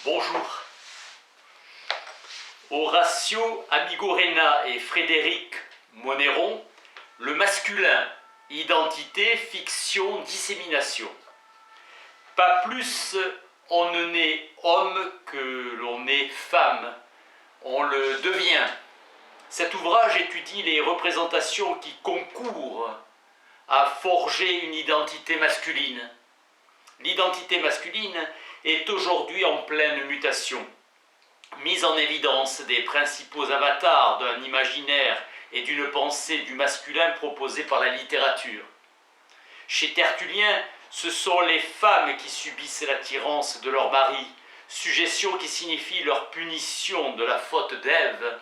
Bonjour. Horacio Amigorena et Frédéric Monéron, le masculin, identité, fiction, dissémination. Pas plus on ne naît homme que l'on est femme, on le devient. Cet ouvrage étudie les représentations qui concourent à forger une identité masculine. L'identité masculine est aujourd'hui en pleine mutation. Mise en évidence des principaux avatars d'un imaginaire et d'une pensée du masculin proposée par la littérature. Chez Tertullien, ce sont les femmes qui subissent l'attirance de leur mari, suggestion qui signifie leur punition de la faute d'Ève.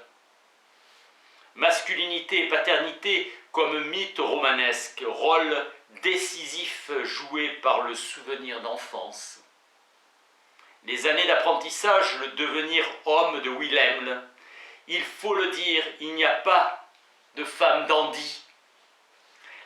Masculinité et paternité comme mythe romanesque, rôle décisif joué par le souvenir d'enfance. Les années d'apprentissage, le devenir homme de Wilhelm. Il faut le dire, il n'y a pas de femme dandy.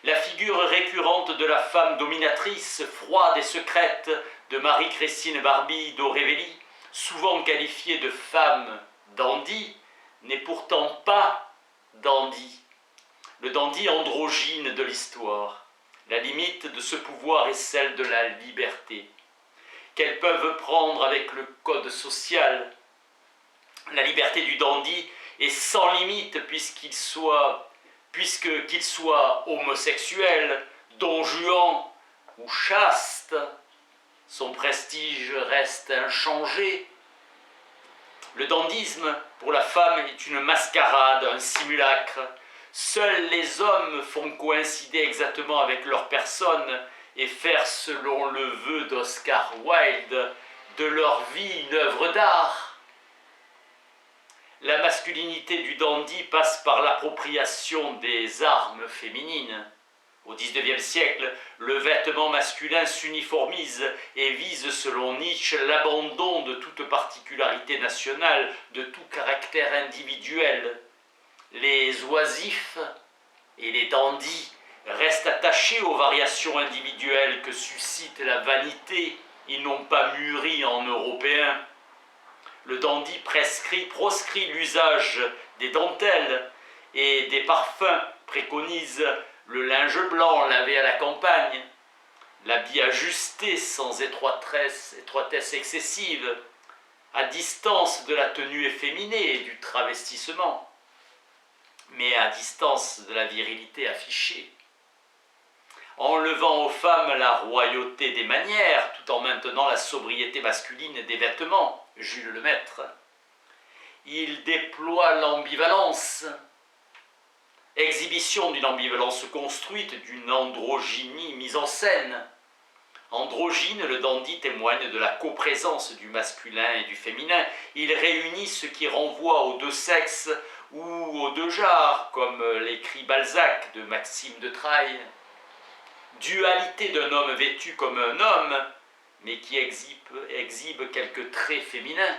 La figure récurrente de la femme dominatrice, froide et secrète de Marie-Christine Barbie d'Aurevilly, souvent qualifiée de femme dandy, n'est pourtant pas dandy. Le dandy androgyne de l'histoire. La limite de ce pouvoir est celle de la liberté qu'elles peuvent prendre avec le code social. La liberté du dandy est sans limite puisqu'il soit homosexuel, don Juan ou chaste, son prestige reste inchangé. Le dandysme, pour la femme, est une mascarade, un simulacre. Seuls les hommes font coïncider exactement avec leur personne et faire, selon le vœu d'Oscar Wilde, de leur vie une œuvre d'art. La masculinité du dandy passe par l'appropriation des armes féminines. Au XIXe siècle, le vêtement masculin s'uniformise et vise, selon Nietzsche, l'abandon de toute particularité nationale, de tout caractère individuel. Les oisifs et les dandys restent attachés aux variations individuelles que suscite la vanité. Ils n'ont pas mûri en européens. Le dandy proscrit l'usage des dentelles et des parfums, préconise le linge blanc lavé à la campagne, l'habit ajusté sans étroitesse excessive, à distance de la tenue efféminée et du travestissement, mais à distance de la virilité affichée. Enlevant aux femmes la royauté des manières, tout en maintenant la sobriété masculine des vêtements, Jules Lemaître. Il déploie l'ambivalence, exhibition d'une ambivalence construite, d'une androgynie mise en scène. Androgyne, le dandy témoigne de la coprésence du masculin et du féminin. Il réunit ce qui renvoie aux deux sexes ou aux deux genres, comme l'écrit Balzac de Maxime de Trailles. Dualité d'un homme vêtu comme un homme, mais qui exhibe quelques traits féminins.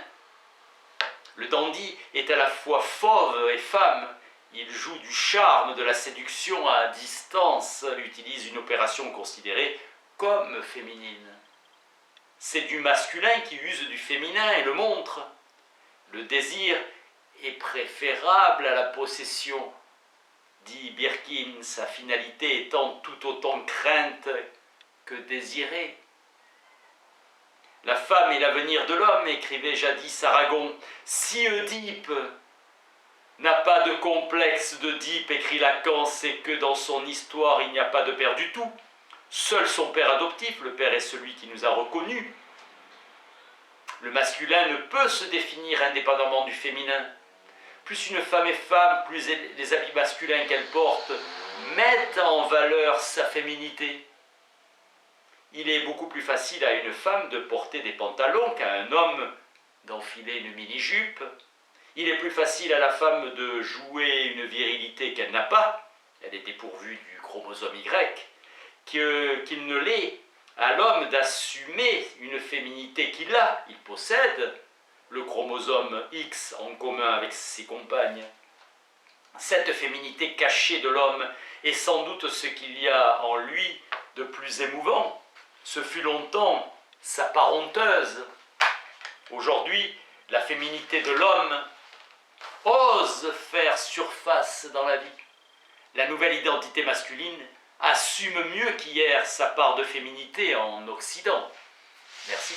Le dandy est à la fois fauve et femme. Il joue du charme, de la séduction à distance, utilise une opération considérée comme féminine. C'est du masculin qui use du féminin et le montre. Le désir est préférable à la possession, dit Birkin, sa finalité étant tout autant crainte que désirée. La femme est l'avenir de l'homme, écrivait jadis Aragon. Si Oedipe n'a pas de complexe d'Oedipe, écrit Lacan, c'est que dans son histoire il n'y a pas de père du tout. Seul son père adoptif, le père est celui qui nous a reconnus. Le masculin ne peut se définir indépendamment du féminin. Plus une femme est femme, plus les habits masculins qu'elle porte mettent en valeur sa féminité. Il est beaucoup plus facile à une femme de porter des pantalons qu'à un homme d'enfiler une mini-jupe. Il est plus facile à la femme de jouer une virilité qu'elle n'a pas, elle est dépourvue du chromosome Y, qu'il ne l'est à l'homme d'assumer une féminité qu'il a, il possède le chromosome X en commun avec ses compagnes. Cette féminité cachée de l'homme est sans doute ce qu'il y a en lui de plus émouvant. Ce fut longtemps sa parenteuse. Aujourd'hui, la féminité de l'homme ose faire surface dans la vie. La nouvelle identité masculine assume mieux qu'hier sa part de féminité en Occident. Merci.